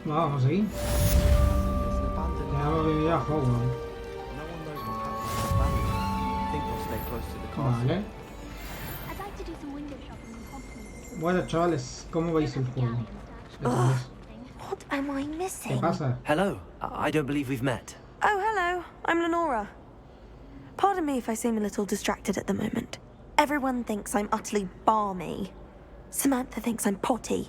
Vamos a seguir. Tenemos que ir a Hogwarts. Vale. Bueno, chavales, ¿cómo veis el juego? What am I ¿Qué missing? pasa? Hello. I don't believe we've met. Oh, hello. I'm Lenora. Pardon me if I seem a little distracted at the moment. Everyone thinks I'm utterly balmy. Samantha thinks I'm potty.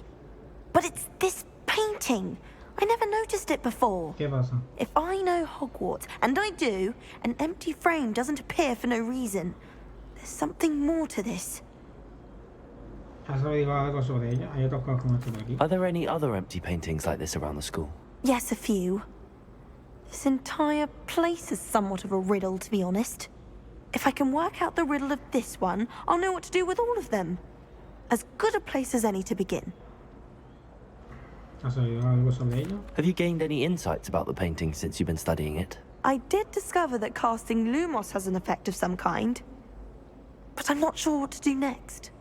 But it's this painting. I never noticed it before. ¿Qué pasa? If I know Hogwarts, and I do, an empty frame doesn't appear for no reason. There's something more to this. ¿Has averiguado algo sobre ella? Hay otros juegos como este de aquí. Are there any other empty paintings like this around the school? Yes, a few. This entire place is somewhat of a riddle, to be honest. If I can work out the riddle of this one, I'll know what to do with all of them. As good a place as any to begin. ¿Has averiguado algo sobre ella? Have you gained any insights about the painting since you've been studying it? I did discover that casting Lumos has an effect of some kind. But I'm not sure what to do next.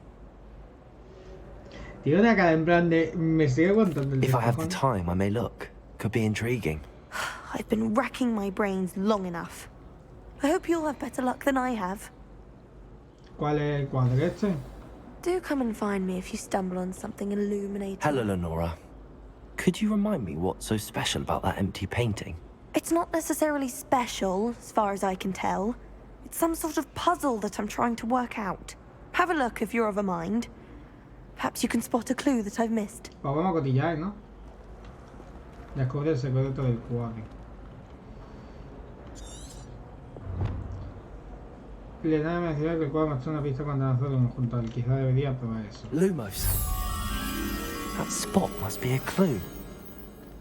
Tiene una cara en plan de... Me sigue contando el If I have the descojón. time, I may look. Could be intriguing. I've been racking my brains long enough. I hope you'll have better luck than I have. ¿Cuál es el cuadro este? Do come and find me if you stumble on something illuminating. Hello, Lenora. Could you remind me what's so special about that empty painting? It's not necessarily special, as far as I can tell. It's some sort of puzzle that I'm trying to work out. Have a look if you're of a mind. Perhaps you can spot a clue that I've missed. Pues vamos a cotillar, ¿no? Descubre el secreto del cuadro. Le da a mencionar que el cuadro mostró una pista cuando lanzó de un junto a él. Quizá debería probar eso. Lumos. That spot must be a clue.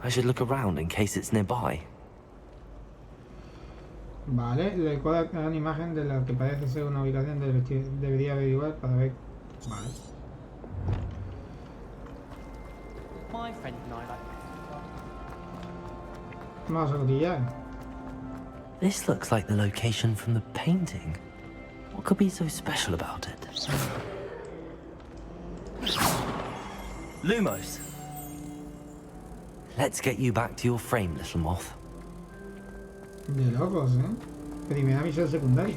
I should look around in case it's nearby. Vale, el cuadro da una imagen de la que parece ser una ubicación debería averiguar para ver. Vale. My friend and I like. Vamos a cotillar. This looks like the location from the painting. What could be so special about it? Lumos! Let's get you back to your frame, little moth. De locos, ¿eh? Primera misión secundaria.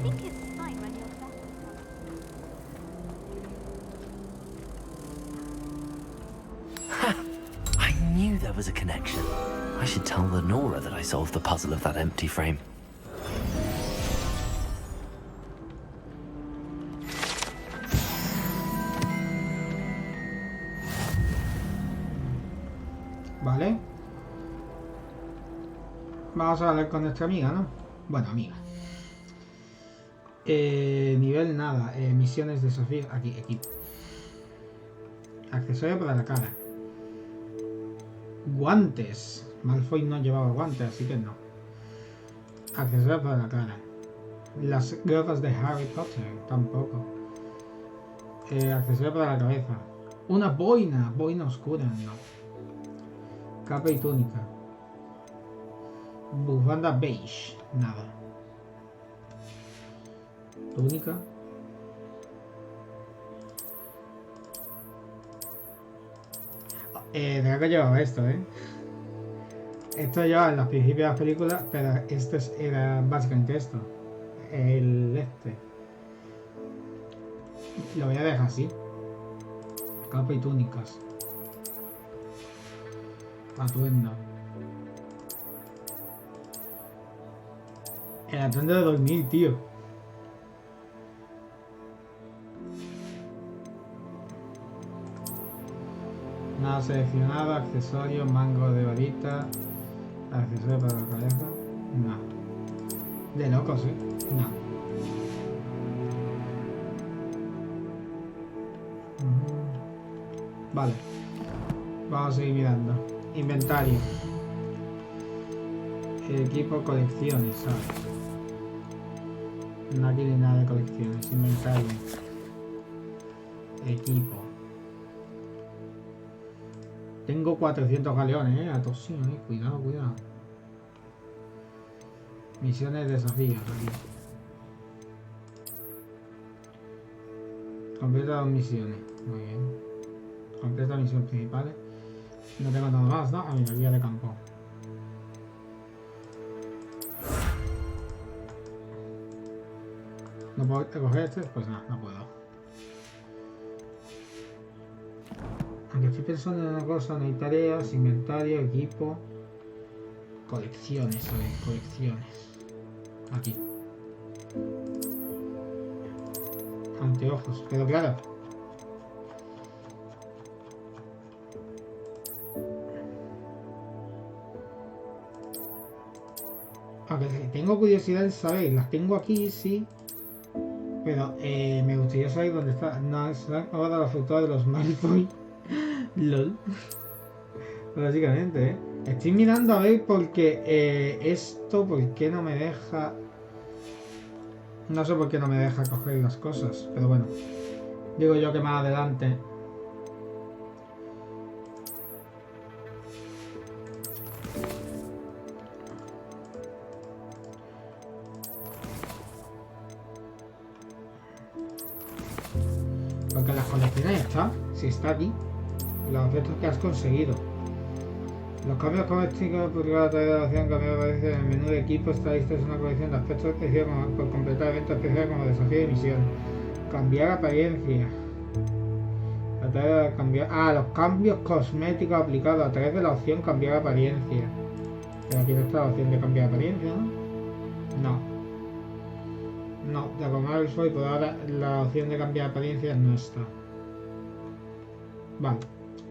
I knew there was a connection. I should tell Lenora that I solved the puzzle of that empty frame. Vale. Vamos a hablar con nuestra amiga, ¿no? Bueno, amiga. Nivel nada. Misiones, desafíos. Aquí, equipo. Accesorio para la cara. Guantes. Malfoy no llevaba guantes, así que no. Accesorio para la cara. Las gafas de Harry Potter, tampoco. Accesorio para la cabeza. Una boina. Boina oscura, no. Capa y túnica. Bufanda beige. Nada. Túnica. Draco llevaba esto, Esto llevaba en los principios de las películas, pero esto era básicamente esto. El este. Lo voy a dejar así. Capa y túnicas. Atuendo. El atuendo de dormir, tío. Nada seleccionado, accesorios, mango de varita, accesorio para la cabeza. No. De locos, No. Vale. Vamos a seguir mirando. Inventario. Equipo, colecciones, ¿sabes? No aquí ni nada de colecciones. Inventario. Equipo. Tengo 400 galeones, a todos sí, Cuidado, cuidado. Misiones, desafíos, aquí. Completa 2 misiones. Muy bien. Completa misiones principales. No tengo nada más, ¿no? A mi guía de campo. ¿No puedo coger este? Pues no, no puedo. Aunque estoy pensando en una cosa, no hay tareas, inventario, equipo, colecciones, a ver, colecciones. Aquí. Anteojos, pero claro. Aunque tengo curiosidad de saber, las tengo aquí, sí. Pero me gustaría saber dónde está. No, es ahora la fruta de los Malfoy. LOL. Básicamente, estoy mirando a ver porque esto, ¿por qué no me deja? No sé por qué no me deja coger las cosas, pero bueno. Digo yo que más adelante. Porque las colecciones está, si está aquí. Los objetos que has conseguido. Los cambios cosméticos por cada tarea de acción, cambio de apariencia en el menú de equipo. Esta lista es una colección de aspectos especiales por completar eventos especiales como desafío de emisión. Cambiar apariencia. La tarea de cambiar. Ah, los cambios cosméticos aplicados a través de la opción cambiar apariencia. Pero aquí no está la opción de cambiar apariencia, ¿no? No, de acomodar el suelo y por ahora la opción de cambiar apariencia no está. Vale,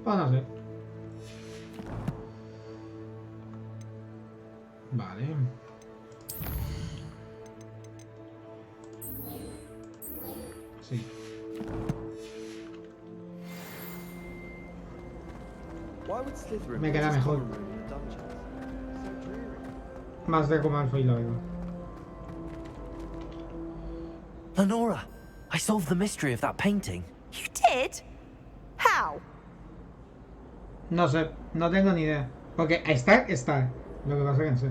pues no sé. Vale. Sí. Me queda mejor. Más de como alfa y luego. Lenora, I solved the mystery of that painting. You did? How? No sé, no tengo ni idea. Porque está. Lo que pasa es que no sé.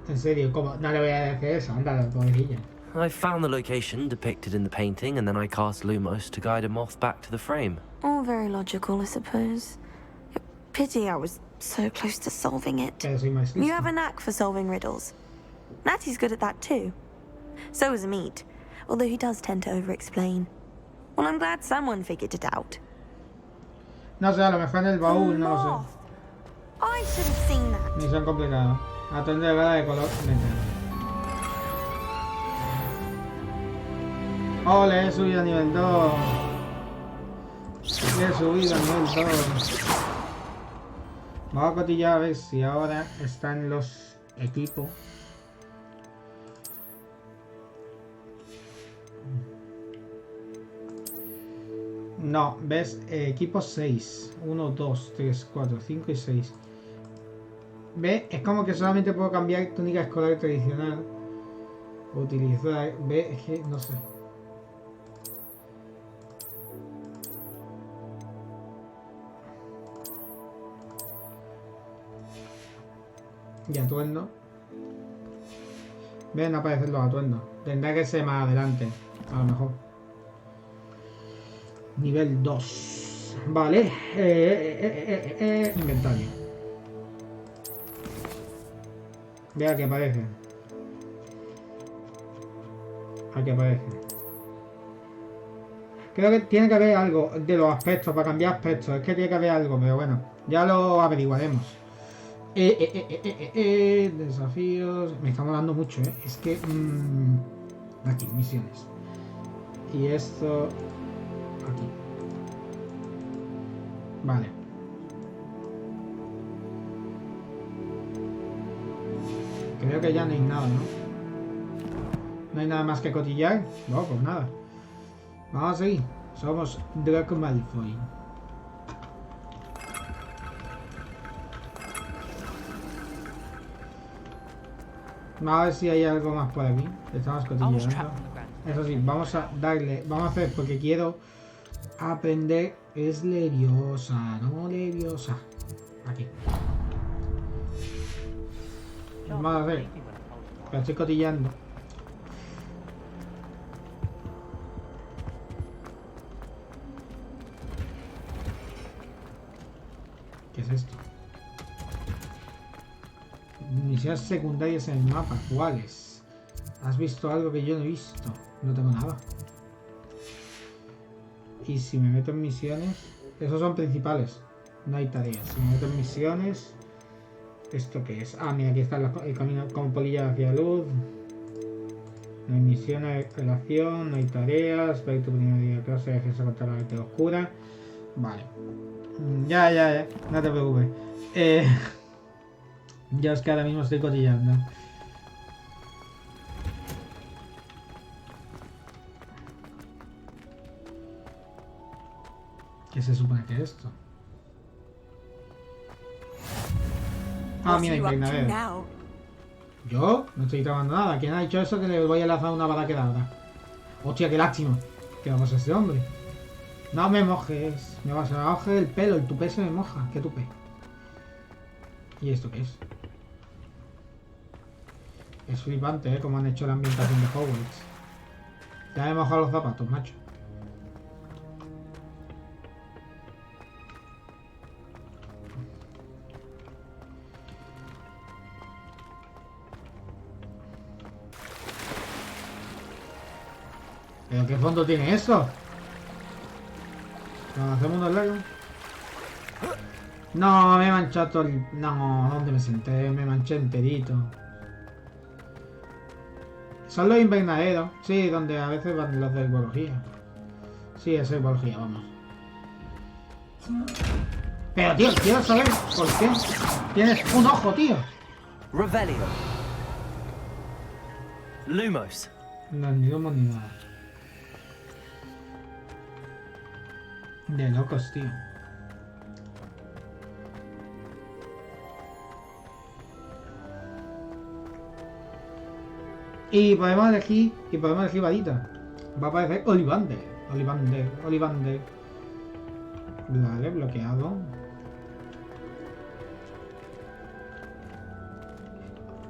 En serio, ¿cómo? No le voy a decir eso, anda, pobrecilla. I found the location depicted in the painting, and then I cast Lumos to guide a moth back to the frame. All very logical, I suppose. Pity I was so close to solving it. Pero soy más You listo. have a knack for solving riddles. Natty's good at that too. So is Meat, although he does tend to over-explain. Well, I'm glad someone figured it out. No sé, a lo mejor en el baúl, no lo sé. Moth. I should have seen that. Misión completada. Atender gala de color metal. Ole, he subido a nivel 2. He subido a nivel 2. Vamos a cotillar a ver si ahora están los equipos. No, ves, equipos 6. 1, 2, 3, 4, 5 y 6. Ve, es como que solamente puedo cambiar túnica escolar tradicional. Utilizar, ve, es que no sé. Y atuendo. Ve, no aparecen los atuendos. Tendrá que ser más adelante, a lo mejor. Nivel 2. Vale. Inventario. Vea que aparece. Aquí aparece. Creo que tiene que haber algo de los aspectos, para cambiar aspectos. Es que tiene que haber algo, pero bueno, ya lo averiguaremos. Desafíos. Me estamos dando mucho, ¿eh? Es que... aquí, misiones. Y esto... aquí. Vale. Creo que ya no hay nada, ¿no? No hay nada más que cotillar. No, pues nada. Vamos a seguir. Somos Draco Malfoy. Vamos a ver si hay algo más por aquí. Estamos cotillando. Eso sí, vamos a darle. Vamos a hacer porque quiero aprender. Es leviosa, no leviosa. Aquí. Vamos a ver. Pero estoy cotillando. ¿Qué es esto? Misiones secundarias en el mapa. ¿Cuáles? ¿Has visto algo que yo no he visto? No tengo nada. Y si me meto en misiones... Esos son principales. No hay tareas. Si me meto en misiones... ¿Esto qué es? Ah, mira, aquí está el camino con polilla hacia luz. No hay misión, no hay relación, no hay tareas. Ve tu primer día de clase de defensa contra la mente oscura. Vale. Ya. No te preocupes. Ya es que ahora mismo estoy cotillando. ¿Qué se supone que es esto? Ah, mira, invernadero. ¿Yo? No estoy grabando nada. ¿Quién ha dicho eso? Que le voy a lanzar una bala que ahora. Hostia, qué lástima. ¿Qué vamos a este hombre? No me mojes. Me vas a mojar el pelo. El tupé se me moja. ¿Qué tupé? ¿Y esto qué es? Es flipante, ¿eh? Como han hecho la ambientación de Hogwarts. Ya me he mojado los zapatos, macho. ¿Pero qué fondo tiene eso? ¿Nos hacemos unos largos? No, me he manchado todo el... No, ¿dónde me senté? Me manché enterito. Son los invernaderos. Sí, donde a veces van los de biología. Sí, es biología, vamos. Pero, tío, quiero saber por qué tienes un ojo, tío. Revelio. Lumos. No, ni lumos ni nada. De locos, tío. Y podemos elegir varita. Va a aparecer Olivander. Vale, bloqueado.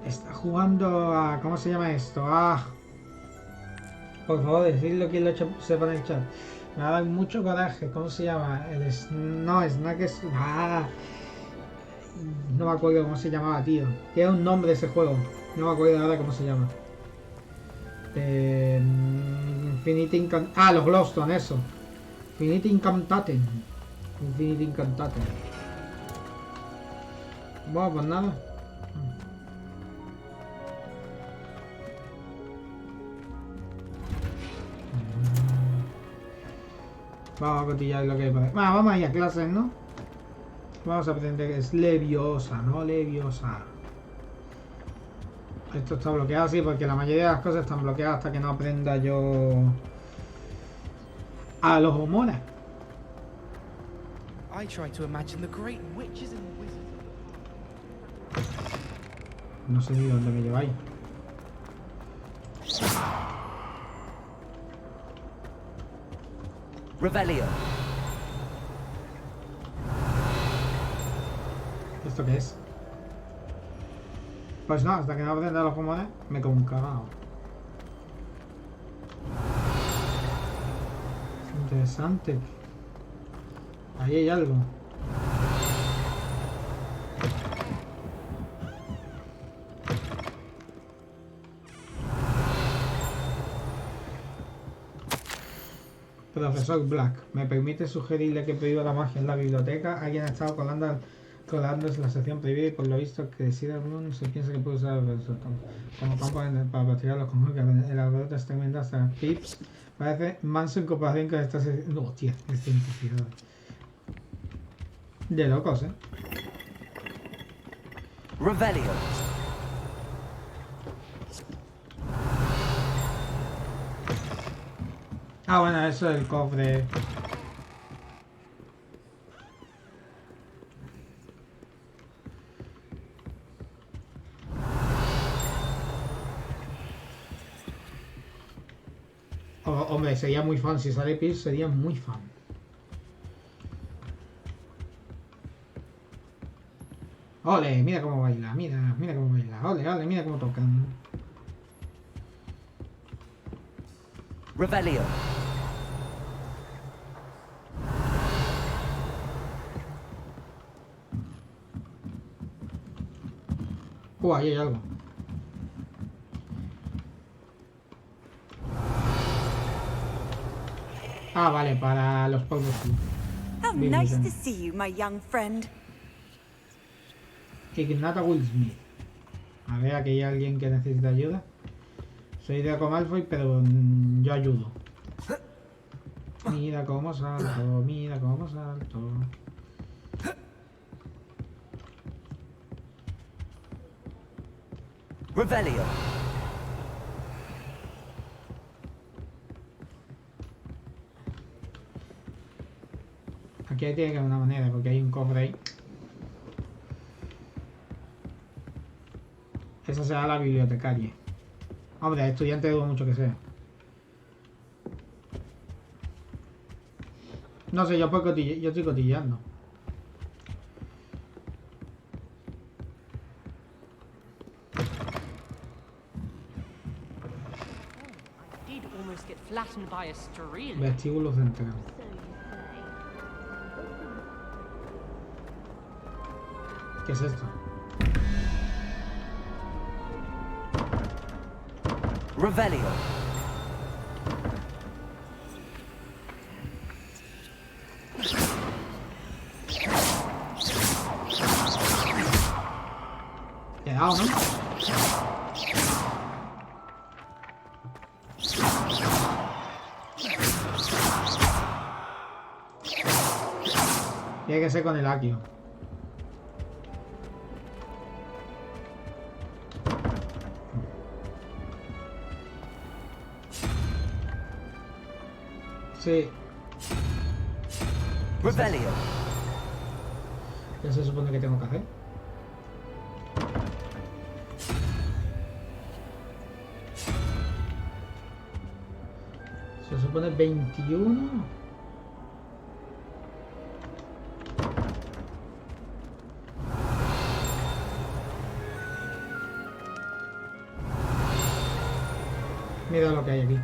Está jugando a... ¿Cómo se llama esto? Ah. Por favor, decidlo quien lo sepa en el chat. Me da mucho coraje. ¿Cómo se llama? No, Snack es... Ah. No me acuerdo cómo se llamaba, tío. Tiene un nombre ese juego. No me acuerdo ahora cómo se llama. Infinity Incantaten. Ah, los Glowstone, eso. Infinity Incantaten. Bueno, pues nada. Vamos a cotillar lo que hay por ahí. Bueno, vamos a ir a clases, ¿no? Vamos a aprender que es leviosa, ¿no? Leviosa. Esto está bloqueado, sí, porque la mayoría de las cosas están bloqueadas hasta que no aprenda yo a los homoras. I try to imagine the great witches and wizards. No sé ni dónde me lleváis. Revelio. ¿Esto qué es? Pues no, hasta que no aprenda los homoras me como un cagao. Interesante. Ahí hay algo. Profesor Black, ¿me permite sugerirle que prohíba la magia en la biblioteca? Alguien ha estado colándose en la sección prohibida y por lo visto que decide alguno se piensa que puede usar el como campo para practicar los conjuros que el algoritmo es tremenda hasta Pips. Parece manso en comparación con esta sección. No, tía, es cientificidad. De locos, Revelio. Ah, bueno, eso es el cofre. Oh, hombre, sería muy fan. Si sale Pierce, sería muy fan. Ole, mira cómo baila, mira cómo baila. Ole, mira cómo tocan. Revelio. Ahí hay algo. Ah, vale, para los polvos. How nice to see you, my young friend. Ignata Will-Smith. A ver, aquí hay alguien que necesita ayuda. Soy de Acompáñame, pero yo ayudo. Mira cómo salto, mira cómo salto. Revelio. Aquí tiene que haber una manera, porque hay un cofre ahí. Esa será la bibliotecaria. Hombre, estudiante dudo mucho que sea. No sé, yo estoy cotilleando. Did almost get flattened by a stream. Vestíbulo central. ¿Qué es esto? Revelio. Le he dado, ¿no? Tiene que ser con el aquio. Sí. Revelio. ¿Qué se supone que tengo que hacer? Se supone 21. Mira lo que hay aquí.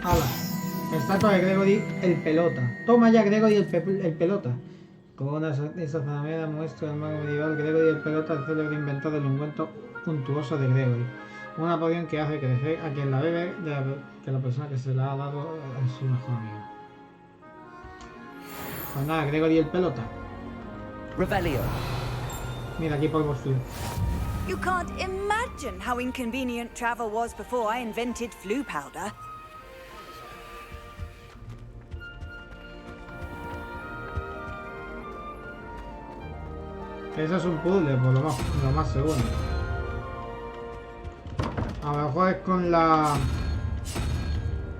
¡Hala! Estatua de Gregory el pelota. Toma ya Gregory el pelota. Como una esa manera muestra el mago medieval Gregory el pelota, el célebre inventor del ungüento untuoso de Gregory. Una poción que hace crecer a quien la bebe que la persona que se la ha dado es su mejor amigo. Pues nada, Gregory el pelota. Revelio. Mira, aquí polvo flu. You can't imagine how inconvenient travel was before I invented flu powder. Eso es un puzzle, por lo más seguro. A lo mejor es con la...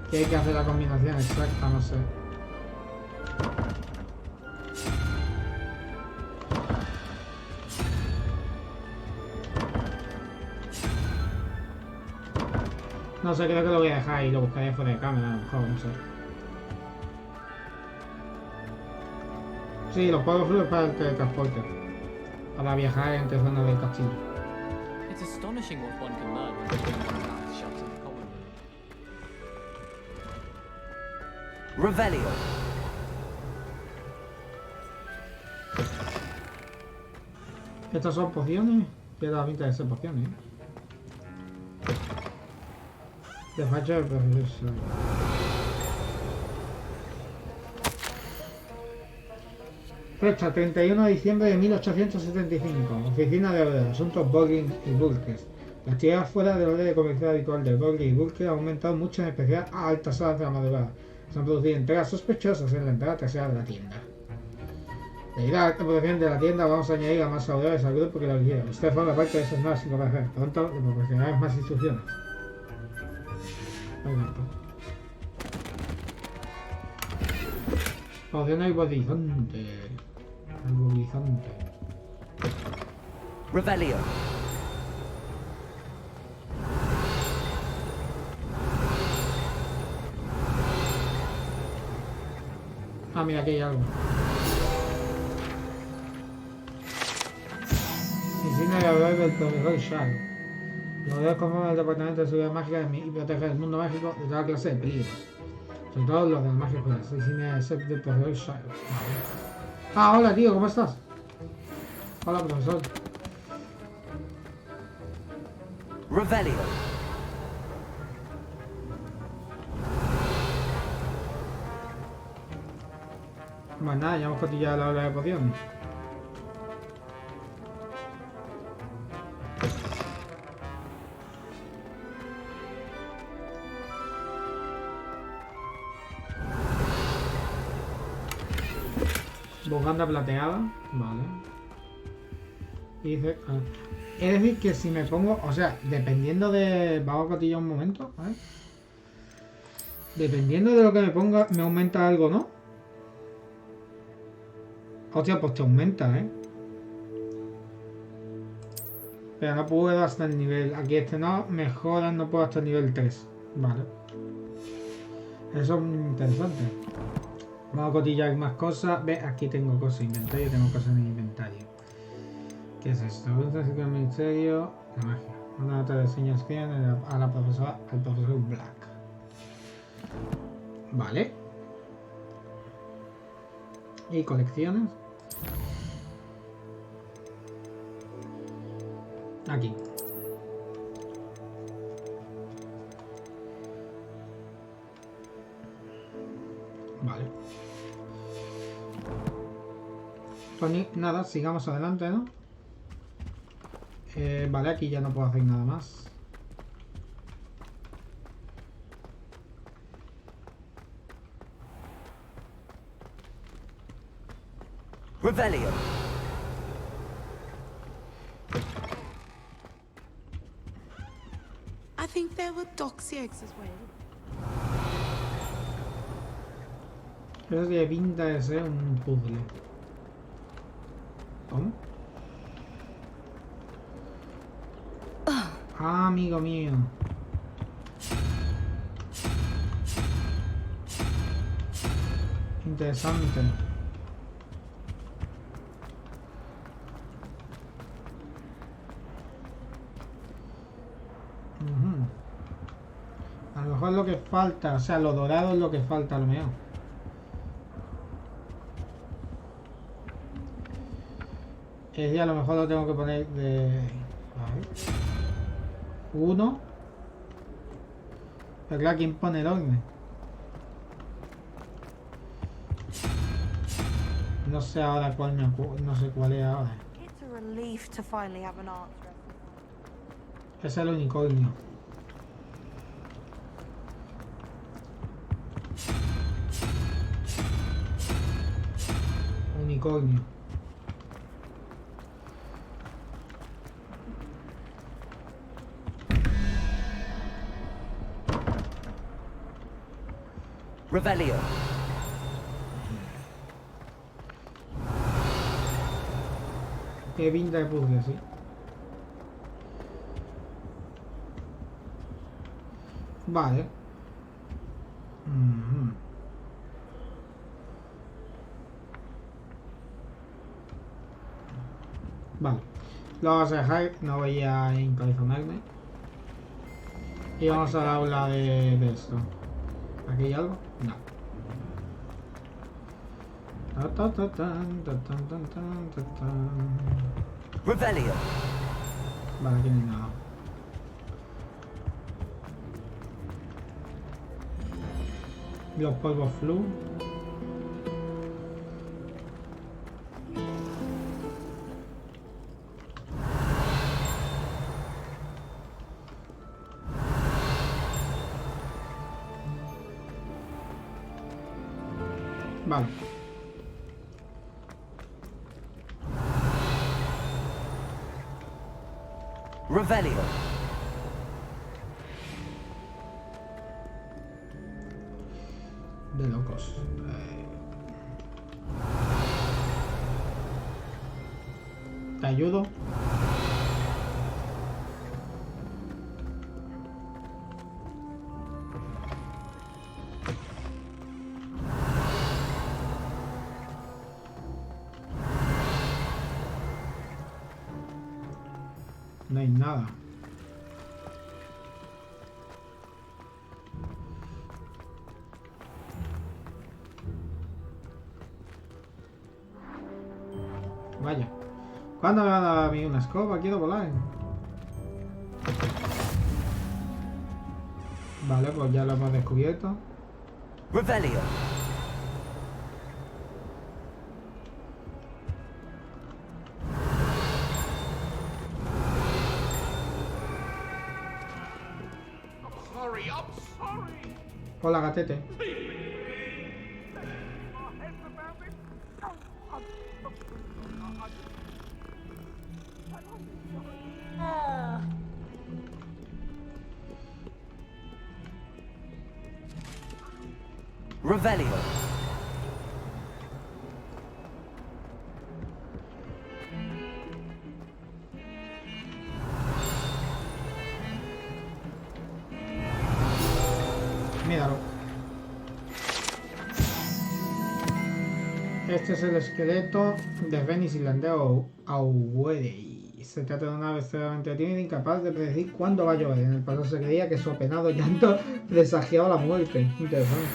que hay que hacer la combinación exacta, no sé. No sé, creo que lo voy a dejar y lo buscaré fuera de cámara, a lo mejor, no sé. Sí, los polvos fluos para el teletransporte. Para viajar entre zonas del castillo. It's astonishing what one can learn when doing one's mouth shut in the common room. Revelio. Estas son pociones. Tiene la pinta de ser pociones, ¿eh? Despacho del profesor. Fecha 31 de diciembre de 1875. Oficina de Orden. Asuntos Boggin y Bulkes. La actividad fuera del orden comercial habitual de Boggin y Bulkes ha aumentado mucho, en especial a altas horas de la madrugada. Se han producido entregas sospechosas en la entrada trasera de la tienda. Debido a la alta producción de la tienda, vamos a añadir a más sabedores al grupo que lo quiera. Usted forma parte de esas nuevas incorporaciones. Pronto le proporcionaremos más instrucciones. Poción albolizante. Albolizante. Revelio. Ah, mira, aquí hay algo. Insignia de hablar del profesor Sharp. Los dedos conforman el departamento de seguridad mágica y protege el mundo mágico de toda clase de peligros. Sobre todo los de la magia oscura. Soy insignia del profesor Sharp. Ah, hola tío, ¿cómo estás? Hola, profesor. Revelio. Pues nada, ya hemos cotillado la ola de pociones. Buganda plateada, vale. Y dice, es decir que si me pongo, o sea, dependiendo de... Vamos a cotillar un momento, ¿vale? Dependiendo de lo que me ponga, me aumenta algo, ¿no? Hostia, pues te aumenta, ¿eh? Pero no puedo hasta el nivel... Aquí este no, mejora, no puedo hasta el nivel 3. Vale. Eso es interesante. Vamos a cotillar más cosas. Ve, aquí tengo cosas en inventario, tengo cosas en el inventario. ¿Qué es esto? Un ciclo de misterio de magia. Una nota de enseñación a la profesora, al profesor Black. Vale. Y colecciones. Aquí. Vale. Pues nada, sigamos adelante, ¿no? Vale, aquí ya no puedo hacer nada más. Revelio. I think there were doxy eggs as well. Eso tiene pinta de ser un puzzle. ¿Cómo? Ah, amigo mío. Interesante. A lo mejor es lo que falta, o sea, lo dorado es lo que falta a lo mejor. Es ya a lo mejor lo tengo que poner de... A ver. 1. Pero claro, ¿quién pone el orden? No sé ahora cuál me no sé cuál es ahora. It's a relief to finally have an answer. Es el unicornio. Unicornio. Revelio. Qué pinta de puzzle, sí. Vale. Vale. Lo vamos a dejar, no voy a encabezonarme. Y vamos al aula de esto. ¿Aquí hay algo? No. Revelio. Vale, aquí no hay nada. Los polvos flu. Vale. Revelio. De locos. ¿Te ayudo? No hay nada. Vaya. ¿Cuándo me van a dar a mí una escoba? Quiero volar. Vale, pues ya lo hemos descubierto. Revelio. Hola, gatete. Revelio. Míralo. Este es el esqueleto de Venice islandés Auguerey. Se trata de una ave extremadamente tímida e incapaz de predecir cuándo va a llover. En el pasado se creía que su apenado llanto presagiaba la muerte. Interesante.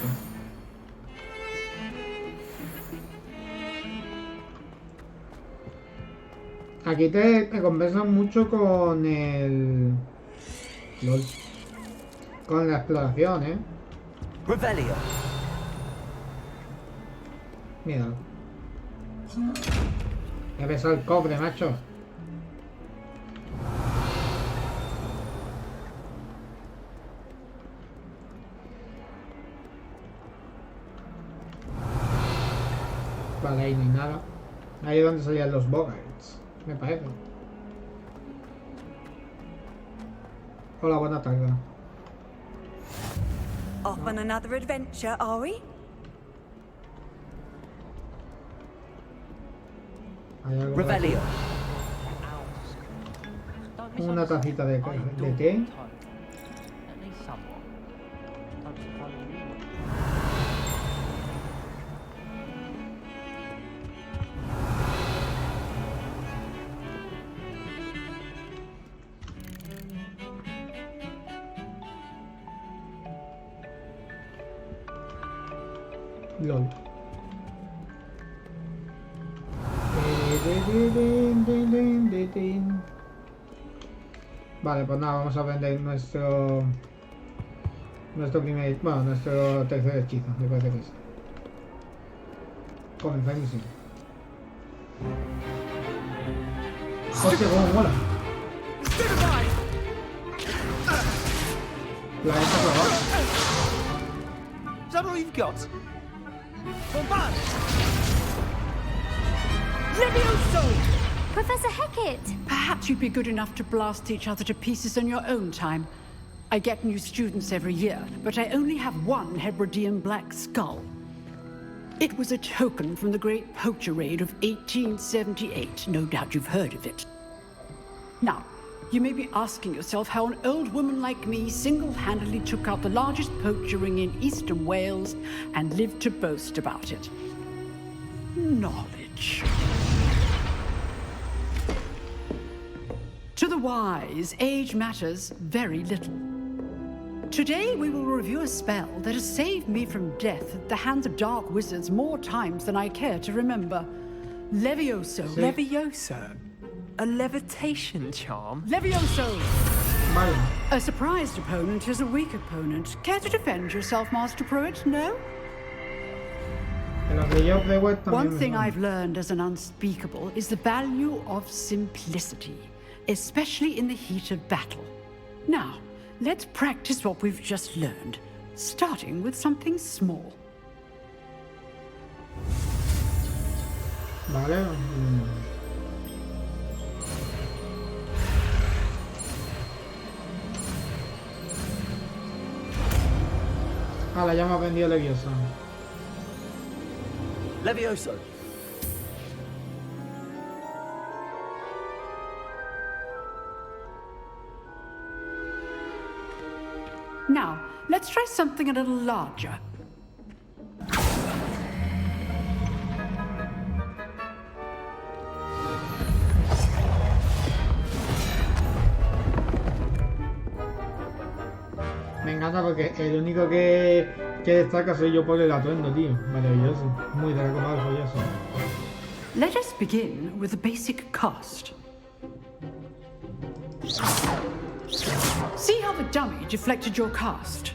Aquí te compensan mucho con el... LOL. Con la exploración, Revelio. Míralo. Ya pesa el cobre, macho. Vale, ahí no hay nada. Ahí es donde salían los Hogwarts, me parece. Hola, buena tarde. Off on another adventure, are we? Hay algo por aquí. Revelio. Una tacita de té. LOL. Vale, pues nada, vamos a aprender nuestro primer, bueno, nuestro tercer hechizo, me parece que es. Comenzar emisión. Hostia, cómo mola. La esta probada. Is that all you've got? Bombard! Leviosa! Professor Hecat! Perhaps you'd be good enough to blast each other to pieces on your own time. I get new students every year, but I only have one Hebridean black skull. It was a token from the Great Poacher Raid of 1878. No doubt you've heard of it. Now, you may be asking yourself how an old woman like me single-handedly took out the largest poacher ring in eastern Wales and lived to boast about it. Knowledge. To the wise, age matters very little. Today we will review a spell that has saved me from death at the hands of dark wizards more times than I care to remember. Leviosa. Leviosa? A levitation charm? Leviosa! Vale. A surprised opponent is a weak opponent. Care to defend yourself, Master Pruitt? No? En los de Job de West también One me thing mola. I've learned as an unspeakable is the value of simplicity, especially in the heat of battle. Now, let's practice what we've just learned, starting with something small. Vale. La ya me ha vendido leviosa. Levioso. Now, let's try something a little larger. Me encanta porque el único que destaca soy yo por el atuendo, tío. Maravilloso. Muy draco mal folloso. Let us begin with the basic cast. See how the dummy deflected your cast?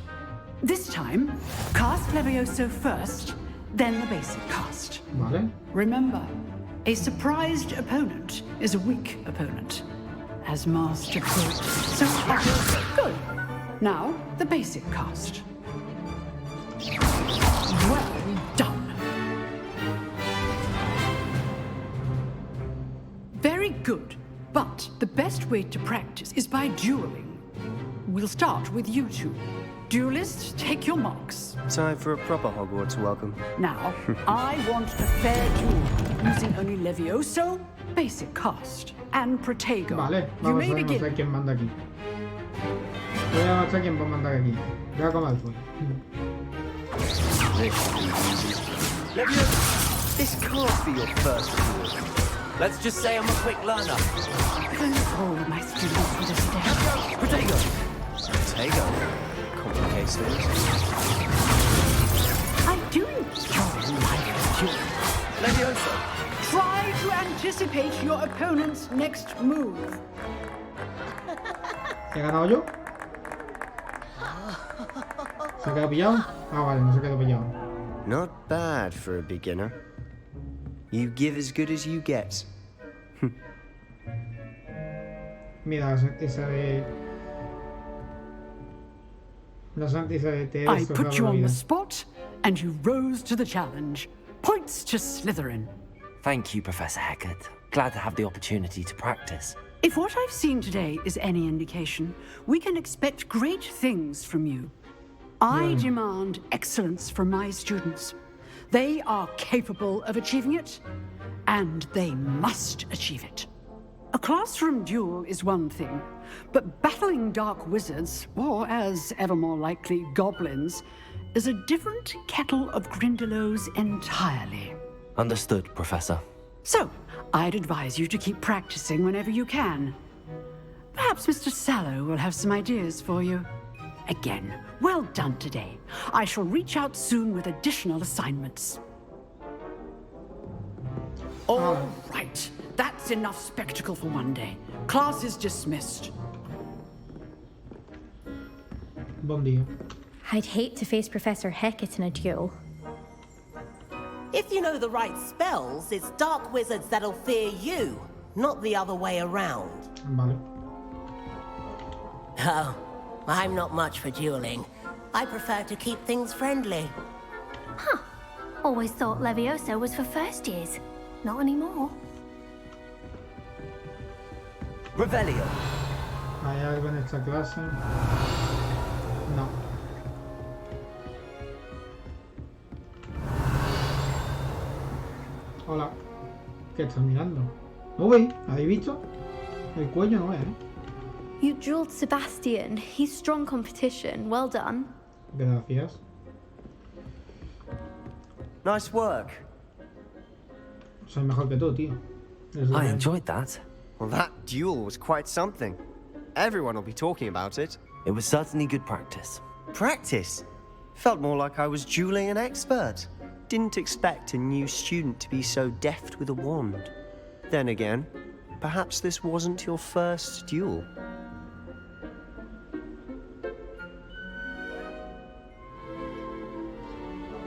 This time, cast Leviosa first, then the basic cast. Vale. Remember, a surprised opponent is a weak opponent. As Master put, so good. Now, the basic cast. Well done. Very good, but the best way to practice is by dueling. We'll start with you two. Duelists, take your marks. Time for a proper Hogwarts welcome. Now, I want a fair duel, using only Levioso, basic cast, and Protego. Vale, You vamos may a demostrar begin. quién manda aquí. Voy a demostrar quién va a mandar aquí. Draco Malfoy. This can't be your first duel. Let's just say I'm a quick learner. All my students with us today. Protego! Protego. Complicates things. I do enjoy life duel. Leviosa! Try to anticipate your opponent's next move. ¿He ganado yo? ¿Se ha quedado pillado? Ah, vale, no se ha quedado pillado. Not bad for a beginner. You give as good as you get. Mira, esa de... La santisa de T. I put you on the spot, and you rose to the challenge. Points to Slytherin. Thank you, Professor Hecat. Glad to have the opportunity to practice. If what I've seen today is any indication, we can expect great things from you. I demand excellence from my students. They are capable of achieving it, and they must achieve it. A classroom duel is one thing, but battling dark wizards, or as ever more likely, goblins, is a different kettle of Grindylows entirely. Understood, Professor. So, I'd advise you to keep practicing whenever you can. Perhaps Mr. Sallow will have some ideas for you. Again, well done today. I shall reach out soon with additional assignments. All right, that's enough spectacle for one day. Class is dismissed. Bon dia. I'd hate to face Professor Hecat in a duel. If you know the right spells, it's dark wizards that'll fear you, not the other way around. Vale. Oh, I'm not much for dueling. I prefer to keep things friendly. Huh. Always thought Leviosa was for first years. Not anymore. Revelio. ¿Hay algo en esta clase? No. Hola. ¿Qué estás mirando? Uy, ¿habéis visto? El cuello no es, ¿eh? You drilled Sebastian. He's strong competition. Well done. Gracias. Nice work. Soy mejor que tú, tío. I enjoyed that. Well, that duel was quite something. Everyone will be talking about it. It was certainly good practice. Practice? Felt more like I was dueling an expert. Didn't expect a new student to be so deft with a wand. Then again, perhaps this wasn't your first duel.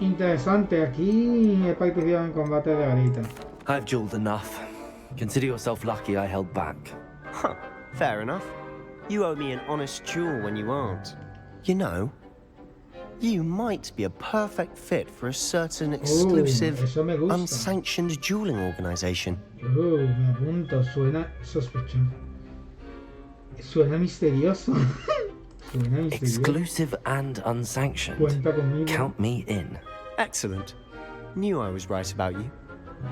Interesante, aquí he participado en combate de varita. I've dueled enough. Consider yourself lucky I held back. Huh, fair enough. You owe me an honest duel when you aren't. You know, you might be a perfect fit for a certain exclusive, eso me gusta. unsanctioned dueling organization. Me apunto, suena sospechoso. Suena misterioso. Suena misterioso. Exclusive and unsanctioned. Cuenta conmigo. Count me in. Excellent. Knew I was right about you.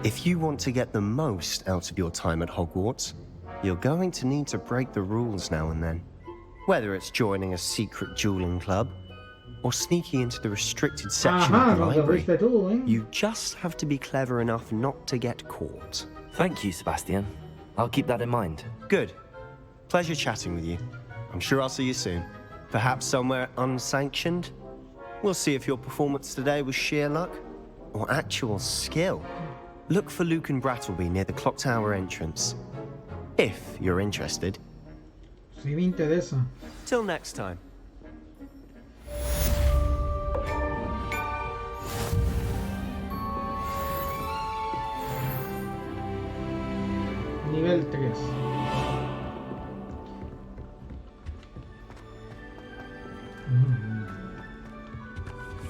If you want to get the most out of your time at Hogwarts, you're going to need to break the rules now and then. Whether it's joining a secret dueling club, or sneaking into the restricted section of the library, you just have to be clever enough not to get caught. Thank you, Sebastian. I'll keep that in mind. Good. Pleasure chatting with you. I'm sure I'll see you soon. Perhaps somewhere unsanctioned? We'll see if your performance today was sheer luck or actual skill. Look for Luke and Brattleby near the clock tower entrance. If you're interested. Si me interesa. Till next time. Nivel 3.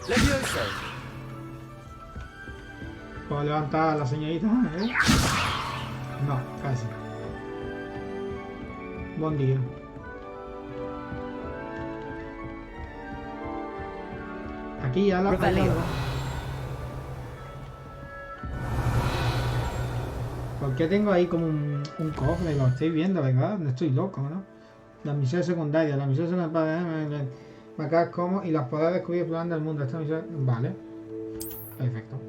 Leviosa. ¿Puedo levantar a la señorita? No, casi. Buen día. Aquí ya la... ¿Por qué tengo ahí como un cofre? Lo estoy viendo, ¿verdad? No estoy loco, ¿no? Las misiones secundarias. Las misiones secundarias... Acá como... Y las podrás descubrir explorando el mundo. Esta misión... Vale. Perfecto.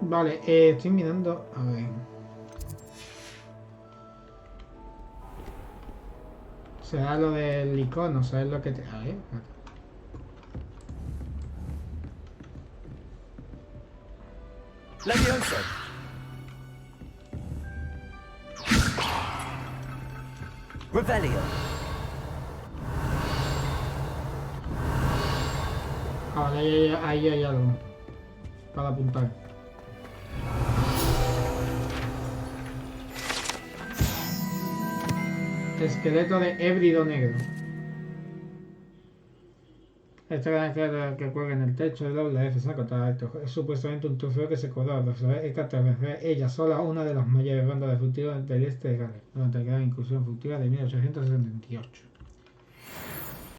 Vale, estoy mirando... A ver... Será lo del icono, ¿sabes lo que te...? A ver... Leviosa. Revelio. Ah, vale, ahí hay algo. Para apuntar. Esqueleto de hébrido negro. Esta gran que cuelga en el techo de doble F saco es supuestamente un trofeo que se cobró es que atravesó ella sola una de las mayores bandas de furtivos del este de Gales durante la gran incursión furtiva de 1878.